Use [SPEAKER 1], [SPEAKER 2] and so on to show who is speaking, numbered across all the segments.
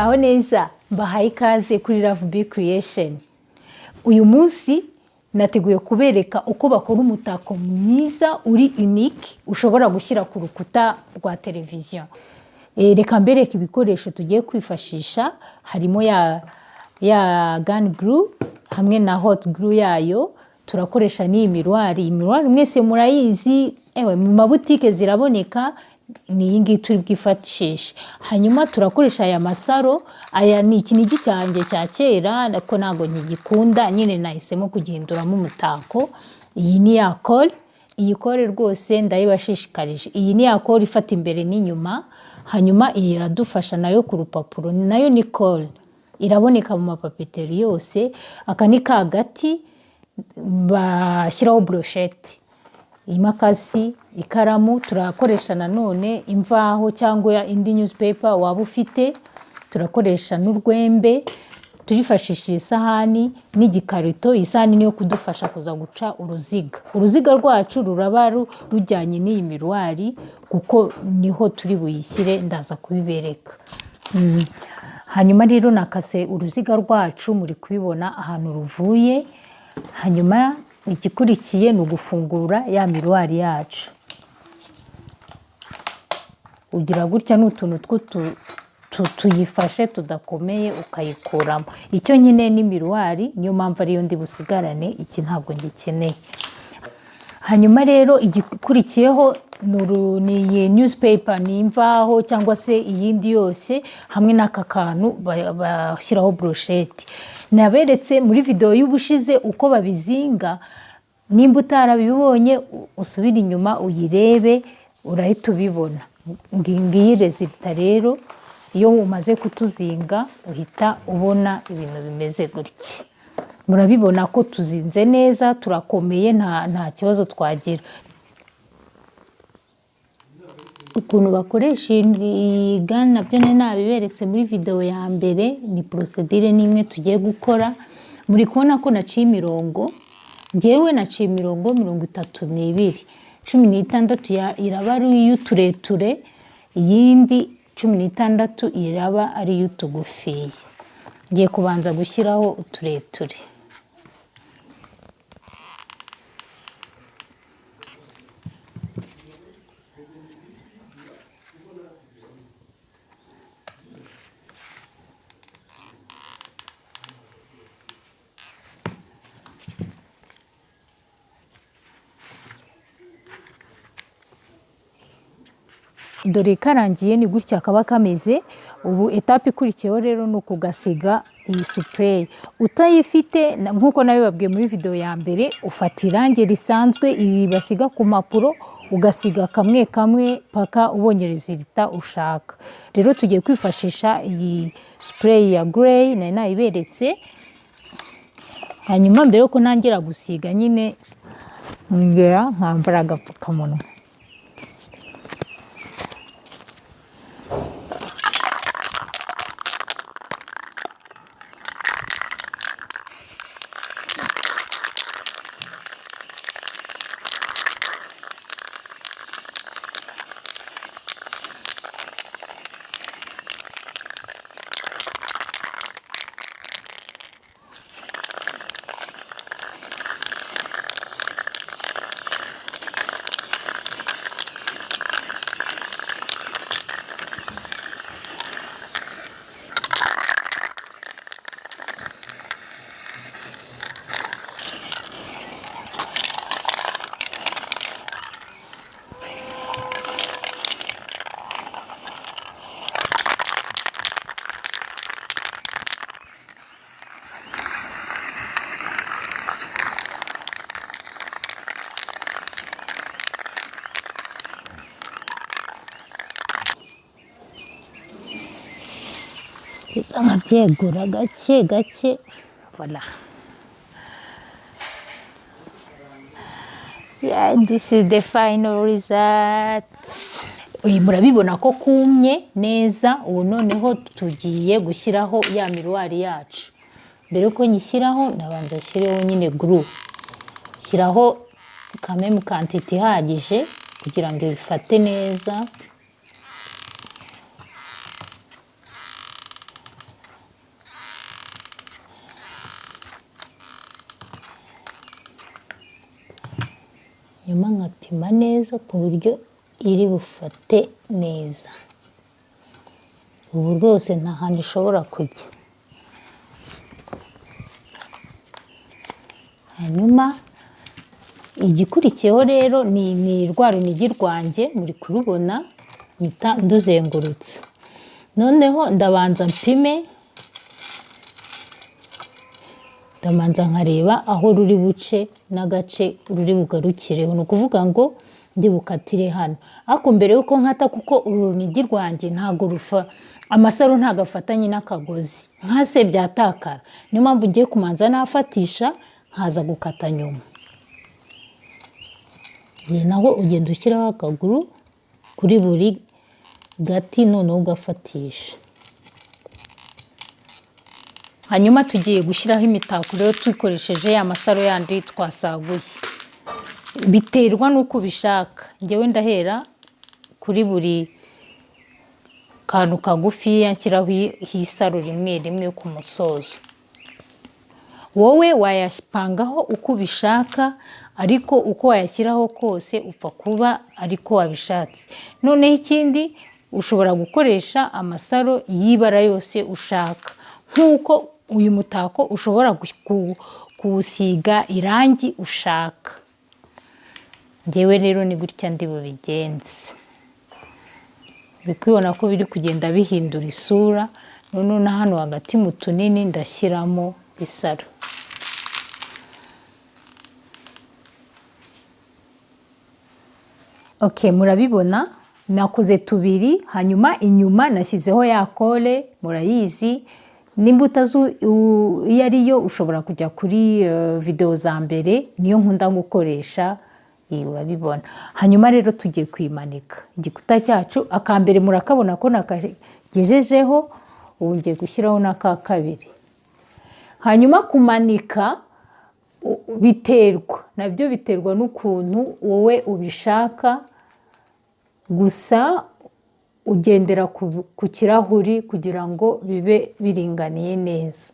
[SPEAKER 1] Muraho Neza, Mbahaye ikaze kuri LoveBcreations. Uyu munsi nateguye kubereka uko bakora umutako mwiza uri unique ushobora gushyira ku rukuta rwa televiziyo. Reka mbereke ibikoresho tugiye kwifashisha, harimo ya gun glue hamwe na hot glue yayo. Turakoresha ni imiruari mwese murayizi, mu mabutike ziraboneka, ni iyi ngiyi turi bwifashishe. Hanyuma turakoresha aya masaro, aya ni ikinigi cyanjye cya kera ariko ntago nkigikunda, nyine nahisemo kugihinduramo umutako. Iyi ni ya kore, iyi kore rwose ndayibashishikarije. Iyi ni ya kore ifata imbere n'inyuma, hanyuma iyi iradufasha nayo ku rupapuro, nayo ni kore, iraboneka mu mapapeteri yose. Aka ni ka gati bashyiraho brochette, imakasi, ikaramu. Turakoresha nanone imvaho cyangwa indi newspaper waba ufite. Turakoresha n'urwembe, turifashishije isahani n'igikarito. Isahani niyo kudufasha kuza guca uruziga. Uruziga rwacu ruraba rujyanye n'iyi miruari kuko niho turi buyishyire, ndaza kubibereka. Hanyuma rero nakase uruziga rwacu, muri kubibona ahantu ruvuye. Hanyuma igikurikiye ni ugufungura ya miruari yacu. Ugira gutya n'utuntu tuyifashe tudakomeye ukayikuramo. Icyo nyine ni miruari, niyo mpamvu ariyo ndi busigarane, iki ntabwo ngikeneye. Hanyuma rero igikurikiyeho ni newspaper, ni imvaho cyangwa se iyindi yose, hamwe n'aka kantu bashyiraho brochette. Naberetse muri video y'ubushize uko babizinga. Nimba utarabibonye usubire inyuma uyirebe, urahita ubibona. Ngiyi resulta rero, iyo umaze kutuzinga uhita ubona ibintu bimeze gutya. Murabibona ko tuzinze neza, turakomeye, nta kibazo twagira. Ukuntu bakoresha iyi gun nabyo nabiberetse muri video ya mbere, ni procedure n'imwe tugiye gukora. Muri kubona ko naciye imirongo, ngewe naciye imirongo 32, 16 iraba ari iy'utureture, iyindi 16 iraba ari iy'utugufiya. Ngiye kubanza gushyiraho utureture. Dore karangiye ni gutya kaba kameze. Ubu etape ikurikiyeho rero ni ukugasiga iyi spray. Utayifite nkuko nabibabwiye muri video ya mbere, ufata irangi risanzwe iri basiga ku mpapuro, ugasiga kamwe kamwe paka ubonye resulta ushaka. Rero tugiye kwifashisha iyi spray ya grey nayiberetse. Hanyuma mbere ko ntangira gusiga, nyine ngera nkambara agapfukamunwa. Nkabyegura gake gake. Voilà. Yeah, this is the final result. Uyu murabibona ko kumye neza. Ubu noneho tugiye gushyiraho ya miruari yacu. Mbere ko nyishyiraho nabanza nshyireho nyine glue. Shyiraho kameme quantity ihagije kugira ngo bifate neza. nyuma nkapima neza ku buryo iri bufate neza. Ubu rwose nta hantu ishobora kujya. Hanyuma igikurikiyeho rero ni rwa runigi rwanjye muri kurubona, mpita nduzengurutsa. Noneho ndabanza mpime, ndabanza nkareba aho ruri buce n'agace ruri bugarukireho. Ni ukuvuga ngo ndi bukatire hano. Ariko mbere yuko nkata, kuko uru runigi rwanjye ntago rufa, amasaro ntago afatanye n'akagozi, nkase byatakara. Niyo mpamvu ngiye kumanza nafatisha nkaza gukata nyuma. Naho ugenda ushyiraho akaguru kuri buri gati, noneho ugafatisha. Hanyuma tugiye gushyiraho imitako rero twikoresheje ya masaro yandi twasaguye. Biterwa n'uko ubishaka. Njyewe ndahera kuri buri kantu kagufi nshyiraho isaro rimwe rimwe ku musozo. Wowe wayapangaho uko ubishaka, ariko uko wayashyiraho kose upfa kuba ariko wabishatse. Noneho ikindi, ushobora gukoresha amasaro y'ibara yose ushaka. Nk'uko uyu mutako ushobora kuwusiga irangi ushaka. Njyewe rero ni gutya ndi bubigenze. Uri kubibona ko biri kugenda bihindura isura. Noneho na hano hagati mu tunini ndashyiramo isaro. Okay, murabibona nakoze tubiri. Hanyuma inyuma nashyizeho ya kore, murayizi. Nimba utazi iyo ariyo, ushobora kujya kuri video za mbere, niyo nkunda gukoresha. Urabibona. Hanyuma rero tugiye kwimanika igikuta cyacu. Akambere murakabona ko nakagejejeho, ubu ngiye gushyiraho n'aka kabiri. Hanyuma kumanika biterwa, nabyo biterwa n'ukuntu wowe ubishaka. Gusa ugendera ku kirahuri kugira ngo bibe biringaniye neza.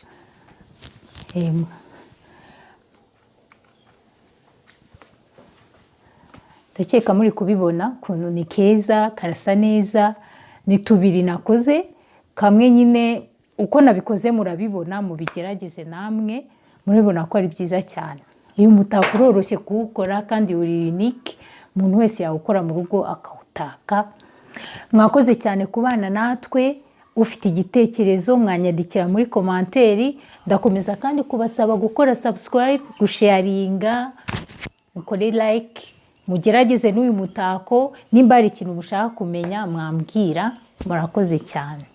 [SPEAKER 1] Ndakeka muri kubibona ukuntu ni keza, karasa neza. Ni tubiri nakoze, kamwe nyine uko nabikoze murabibona, mubigerageze namwe murabibona ko ari byiza cyane. Uyu mutako uroroshye kuwukora kandi uri unique, umuntu wese yawukora mu rugo akawutaka. Mwakoze cyane kubana natwe. Ufite igitekerezo mwanyandikira muri komanteri. Ndakomeza kandi kubasaba gukora subscribe, gusharinga, mukore like, mugerageze n'uyu mutako. Nimba hari ikintu mushaka kumenya mwambwira. Murakoze cyane.